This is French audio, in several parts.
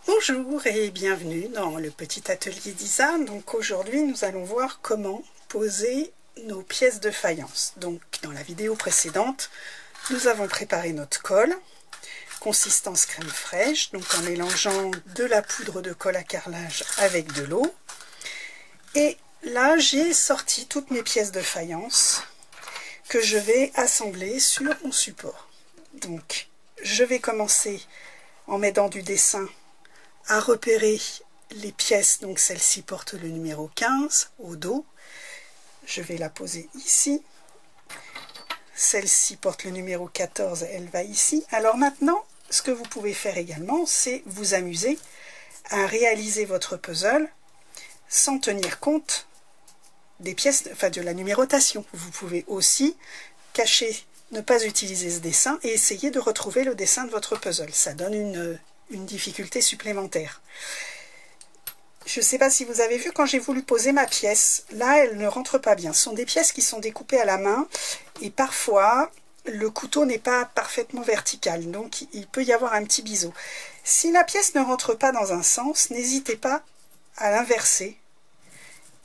Bonjour et bienvenue dans le petit atelier d'Isa. Donc aujourd'hui nous allons voir comment poser nos pièces de faïence. Donc dans la vidéo précédente nous avons préparé notre colle, consistance crème fraîche, donc en mélangeant de la poudre de colle à carrelage avec de l'eau. Et là j'ai sorti toutes mes pièces de faïence que je vais assembler sur mon support. Donc je vais commencer en mettant du dessin à repérer les pièces. Donc celle-ci porte le numéro 15 au dos, je vais la poser ici. Celle-ci porte le numéro 14, elle va ici. Alors maintenant, ce que vous pouvez faire également, c'est vous amuser à réaliser votre puzzle sans tenir compte des pièces, enfin de la numérotation. Vous pouvez aussi cacher, ne pas utiliser ce dessin et essayer de retrouver le dessin de votre puzzle. Ça donne une difficulté supplémentaire. Je ne sais pas si vous avez vu, quand j'ai voulu poser ma pièce, là elle ne rentre pas bien. Ce sont des pièces qui sont découpées à la main et parfois le couteau n'est pas parfaitement vertical, donc il peut y avoir un petit biseau. Si la pièce ne rentre pas dans un sens, n'hésitez pas à l'inverser.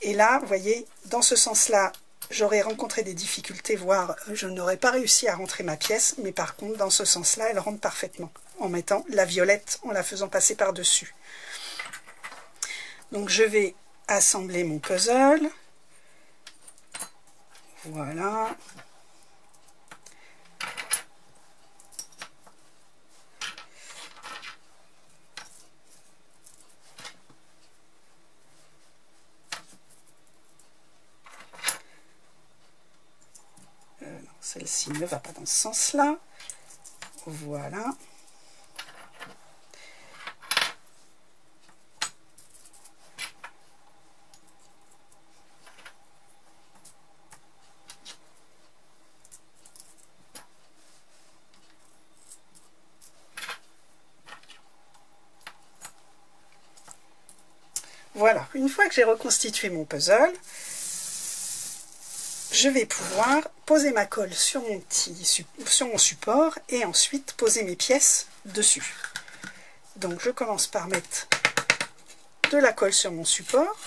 Et là, vous voyez, dans ce sens-là, j'aurais rencontré des difficultés, voire je n'aurais pas réussi à rentrer ma pièce, mais par contre, dans ce sens-là, elle rentre parfaitement, en mettant la violette, en la faisant passer par-dessus. Donc je vais assembler mon puzzle. Voilà. Celle-ci ne va pas dans ce sens-là. Voilà. Voilà, une fois que j'ai reconstitué mon puzzle, je vais pouvoir poser ma colle sur mon support et ensuite poser mes pièces dessus. Donc je commence par mettre de la colle sur mon support.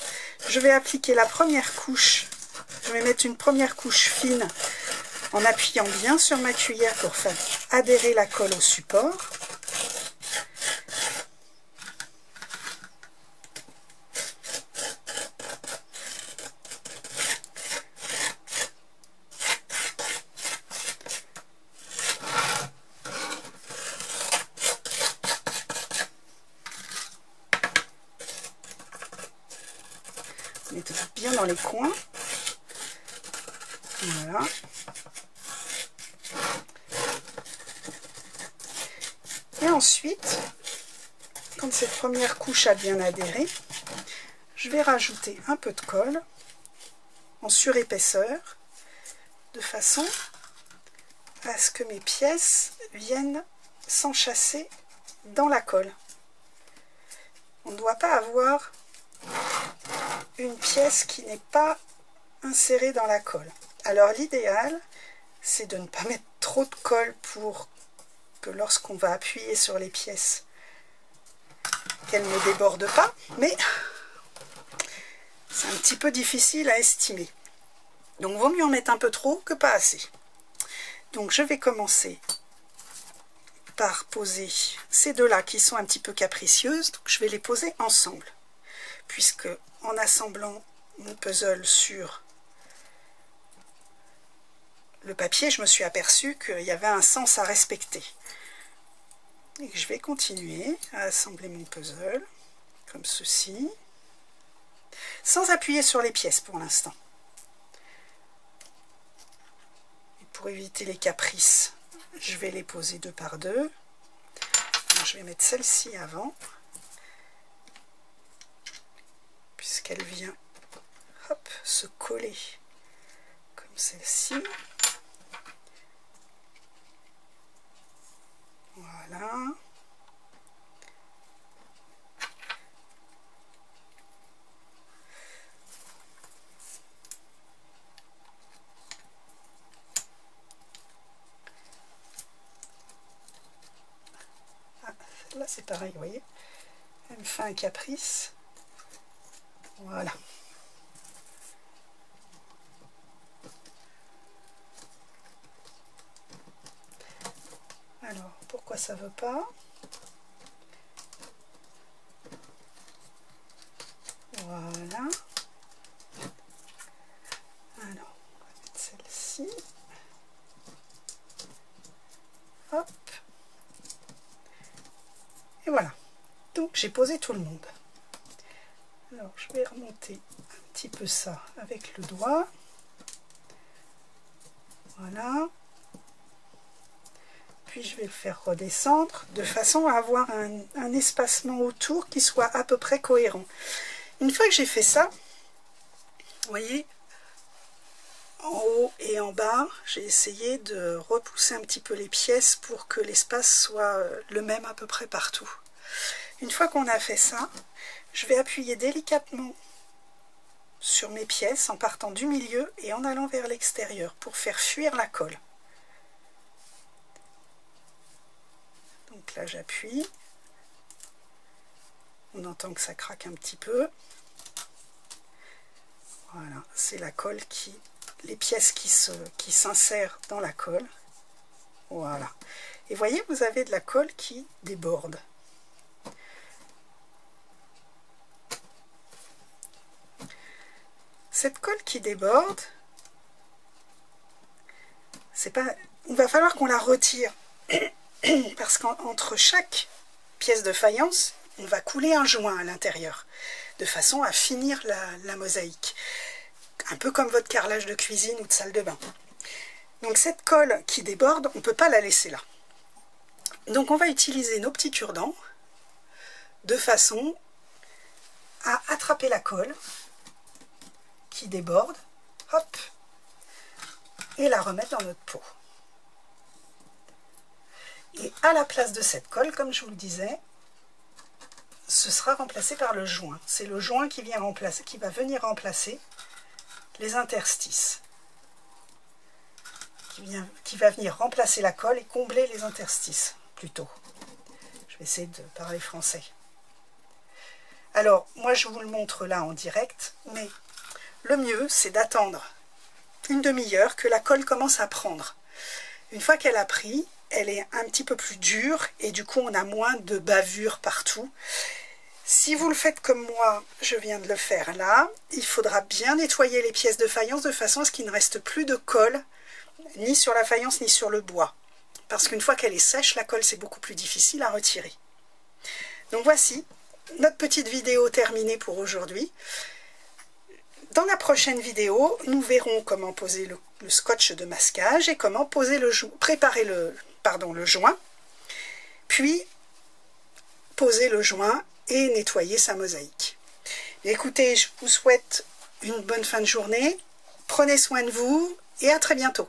Je vais appliquer la première couche. Je vais mettre une première couche fine en appuyant bien sur ma cuillère pour faire adhérer la colle au support. Mettez bien dans les coins. Voilà. Et ensuite, quand cette première couche a bien adhéré, je vais rajouter un peu de colle en surépaisseur de façon à ce que mes pièces viennent s'enchâsser dans la colle. On ne doit pas avoir une pièce qui n'est pas insérée dans la colle. Alors l'idéal, c'est de ne pas mettre trop de colle pour que lorsqu'on va appuyer sur les pièces, qu'elles ne débordent pas, mais c'est un petit peu difficile à estimer. Donc vaut mieux en mettre un peu trop que pas assez. Donc je vais commencer par poser ces deux-là qui sont un petit peu capricieuses, donc je vais les poser ensemble, puisque en assemblant mon puzzle sur le papier, je me suis aperçue qu'il y avait un sens à respecter. Et je vais continuer à assembler mon puzzle comme ceci, sans appuyer sur les pièces pour l'instant. Pour éviter les caprices, je vais les poser deux par deux. Donc, je vais mettre celle-ci avant, puisqu'elle vient hop, se coller comme celle-ci. Voilà. Ah, là c'est pareil, vous voyez. Elle me fait un caprice. Voilà. Alors, pourquoi ça veut pas? Voilà. Alors, on va mettre celle-ci. Hop. Et voilà. Donc, j'ai posé tout le monde. Alors, je vais remonter un petit peu ça avec le doigt. Voilà. Puis, je vais le faire redescendre de façon à avoir un espacement autour qui soit à peu près cohérent. Une fois que j'ai fait ça, vous voyez, en haut et en bas, j'ai essayé de repousser un petit peu les pièces pour que l'espace soit le même à peu près partout. Une fois qu'on a fait ça, je vais appuyer délicatement sur mes pièces en partant du milieu et en allant vers l'extérieur pour faire fuir la colle. Donc là j'appuie, on entend que ça craque un petit peu. Voilà, c'est la colle les pièces qui s'insèrent dans la colle. Voilà. Et voyez, vous avez de la colle qui déborde. Cette colle qui déborde, il va falloir qu'on la retire parce qu'entre chaque pièce de faïence, on va couler un joint à l'intérieur de façon à finir la mosaïque. Un peu comme votre carrelage de cuisine ou de salle de bain. Donc cette colle qui déborde, on ne peut pas la laisser là. Donc on va utiliser nos petits cure-dents de façon à attraper la colle qui déborde, hop, et la remettre dans notre pot. Et à la place de cette colle, comme je vous le disais, ce sera remplacé par le joint. C'est le joint qui va venir remplacer les interstices, qui va venir remplacer la colle et combler les interstices, plutôt. Je vais essayer de parler français. Alors, moi je vous le montre là en direct, mais le mieux c'est d'attendre une demi-heure que la colle commence à prendre. Une fois qu'elle a pris, elle est un petit peu plus dure et du coup on a moins de bavures partout. Si vous le faites comme moi, je viens de le faire là, il faudra bien nettoyer les pièces de faïence de façon à ce qu'il ne reste plus de colle, ni sur la faïence ni sur le bois. Parce qu'une fois qu'elle est sèche, la colle c'est beaucoup plus difficile à retirer. Donc voici notre petite vidéo terminée pour aujourd'hui. Dans la prochaine vidéo, nous verrons comment poser le scotch de masquage et comment préparer le joint, puis poser le joint et nettoyer sa mosaïque. Écoutez, je vous souhaite une bonne fin de journée, prenez soin de vous et à très bientôt.